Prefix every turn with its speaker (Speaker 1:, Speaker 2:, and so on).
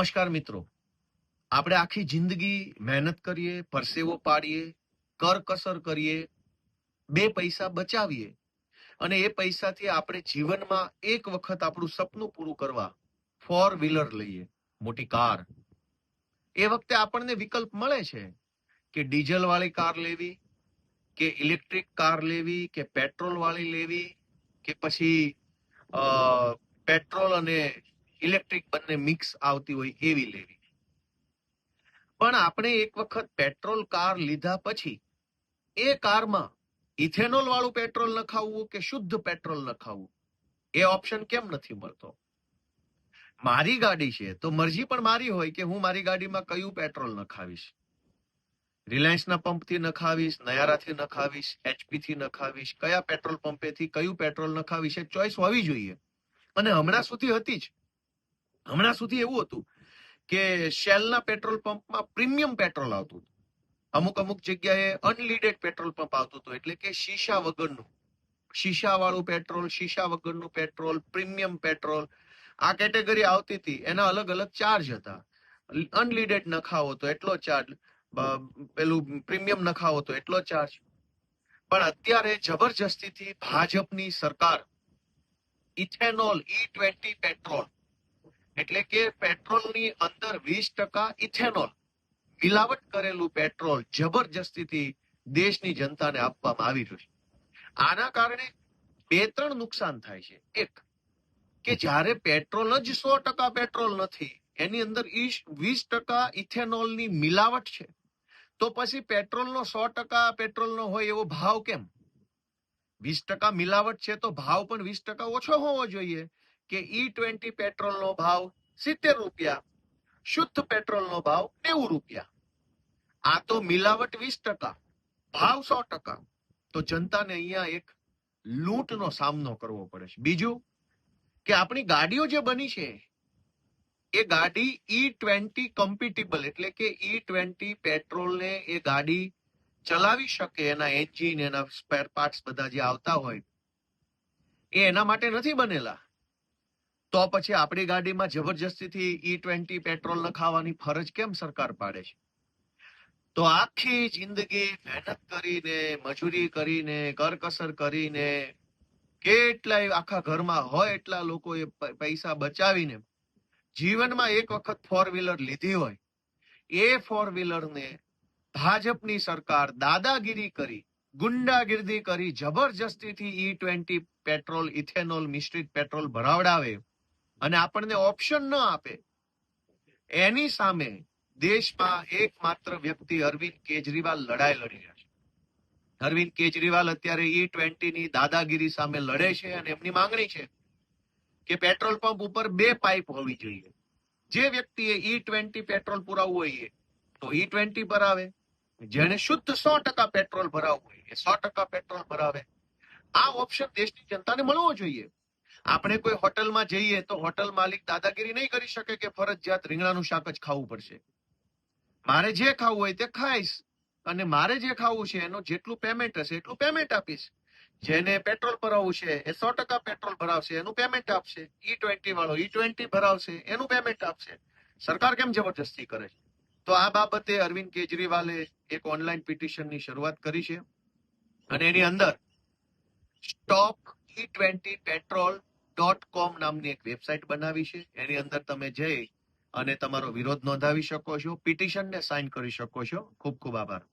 Speaker 1: નમસ્કાર મિત્રો, આપણે આખી જિંદગી મહેનત કરીએ, પરસેવો પાડીએ, કરકસર કરીએ, બે પૈસા બચાવીએ અને એ પૈસાથી આપણે જીવનમાં એક વખત આપણું સપનું પૂરું કરવા 4 વ્હીલર લઈએ, મોટી કાર. એ વખતે આપણને વિકલ્પ મળે છે કે ડીઝલ વાળી કાર લેવી, કે ઇલેક્ટ્રિક કાર લેવી, કે પેટ્રોલ વાળી લેવી, કે પછી પેટ્રોલ અને ઇલેક્ટ્રિક બંને મિક્સ આવતી હોય એવી લેવી. પણ આપણે એક વખત પેટ્રોલ કાર લીધા પછી એ કારમાં ઇથેનોલ વાળું પેટ્રોલ નખાવવું કે શુદ્ધ પેટ્રોલ નખાવવું એ ઓપ્શન કેમ નથી મળતો? મારી ગાડી છે તો મરજી પણ મારી હોય કે હું મારી ગાડીમાં કયું પેટ્રોલ નખાવીશ. રિલાયન્સના પંપથી નખાવીશ, નયારાથી નખાવીશ, એચપી થી નખાવીશ, કયા પેટ્રોલ પંપેથી કયું પેટ્રોલ નખાવીશ એ ચોઈસ હોવી જોઈએ. અને હમણાં સુધી હતી જ. હમણાં સુધી એવું હતું કે શેલના પેટ્રોલ પંપમાં પ્રીમિયમ પેટ્રોલ આવતું. અમુક જગ્યાએ અનલીડેડ પેટ્રોલ પંપ આવતું હતું, એટલે કે શીશા વગરનું, શીશા વાળું પેટ્રોલ, શીશા વગરનું પેટ્રોલ, પ્રીમિયમ પેટ્રોલ, આ કેટેગરી આવતી હતી. એના અલગ અલગ ચાર્જ હતા. અનલીડેડ નખાવો તો એટલો ચાર્જ, પેલું પ્રીમિયમ નખાવો તો એટલો ચાર્જ. પણ અત્યારે જબરજસ્તીથી ભાજપની સરકાર ઇથેનોલ E20 પેટ્રોલ, એટલે કે પેટ્રોલની અંદર 20% ઇથેનોલ મિલાવટ કરેલું પેટ્રોલ જબરજસ્તીથી દેશની જનતાને આપવામાં આવી રહ્યું છે. આના કારણે 2-3 નુકસાન થાય છે. એક, કે જ્યારે પેટ્રોલ જ 100% પેટ્રોલ નથી, એની અંદર 20% ઇથેનોલની મિલાવટ છે, તો પછી પેટ્રોલનો 100% પેટ્રોલનો હોય એવો ભાવ કેમ? 20% મિલાવટ છે તો ભાવ પણ 20% ઓછો હોવો જોઈએ, કે E20 પેટ્રોલનો ભાવ 70 રૂપિયા, શુદ્ધ પેટ્રોલનો ભાવ 90 રૂપિયા. આ તો મિલાવટ 20%, ભાવ 100%. તો જનતાને અહીંયા એક લૂંટનો સામનો કરવો પડે છે. બીજું કે આપણી ગાડીઓ જે બની છે એ ગાડી E20 કમ્પેટિબલ, એટલે કે E20 પેટ્રોલને એ ગાડી ચલાવી શકે, એના એન્જિન, એના સ્પેર પાર્ટ્સ બધા જે આવતા હોય એ એના માટે નથી બનેલા. તો પછી આપણી ગાડીમાં જબરજસ્તીથી E20 પેટ્રોલ નખાવવાની ફરજ કેમ સરકાર પાડે છે? તો આખી જિંદગી મહેનત કરીને, મજૂરી કરીને, કરકસર કરીને, કેટલાય આખા ઘરમાં હોય એટલા લોકોએ પૈસા બચાવીને જીવનમાં એક વખત 4 વ્હીલર લીધી હોય, એ 4 વ્હીલરને ભાજપની સરકાર દાદાગીરી કરી, ગુંડાગીરી કરી, જબરજસ્તીથી E20 પેટ્રોલ, ઇથેનોલ મિશ્રિત પેટ્રોલ ભરાવડાવે અને આપણને ઓપ્શન ન આપે. એની સામે દેશમાં એકમાત્ર વ્યક્તિ અરવિંદ કેજરીવાલ લડાઈ લડી રહ્યા છે. અરવિંદ કેજરીવાલ અત્યારે E20 ની દાદાગીરી સામે લડે છે અને એમની માંગણી છે કે પેટ્રોલ પંપ ઉપર 2 પાઇપ હોવી જોઈએ. જે વ્યક્તિએ E20 પેટ્રોલ પુરાવવું હોય તો E20 ભરાવે, જેને શુદ્ધ 100% પેટ્રોલ ભરાવવું હોય એ 100% પેટ્રોલ ભરાવે. આ ઓપ્શન દેશની જનતાને મળવો જોઈએ. આપણે કોઈ હોટલમાં જઈએ તો હોટલ માલિક દાદાગીરી નહીં કરી શકે કે ફરજિયાત રીંગણાનું શાક જ ખાવું પડશે. મારે જે ખાવું હોય તે ખાઈશ અને મારે જે ખાવું છે એનું જેટલું પેમેન્ટ હશે એટલું પેમેન્ટ આપીશ. જેને પેટ્રોલ ભરાવવું છે એ 100% પેટ્રોલ ભરાવશે, એનું પેમેન્ટ આપશે. E20 વાળો E20 ભરાવશે, એનું પેમેન્ટ આપશે. સરકાર કેમ જબરજસ્તી કરે છે? તો આ બાબતે અરવિંદ કેજરીવાલે એક ઓનલાઈન પિટિશનની શરૂઆત કરી છે અને એની અંદર stopE20petrol.com નામની એક વેબસાઇટ બનાવી છે. એની અંદર તમે જઈ અને તમારો વિરોધ નોંધાવી શકો છો, પિટિશનને સાઇન કરી શકો છો. ખૂબ ખૂબ આભાર.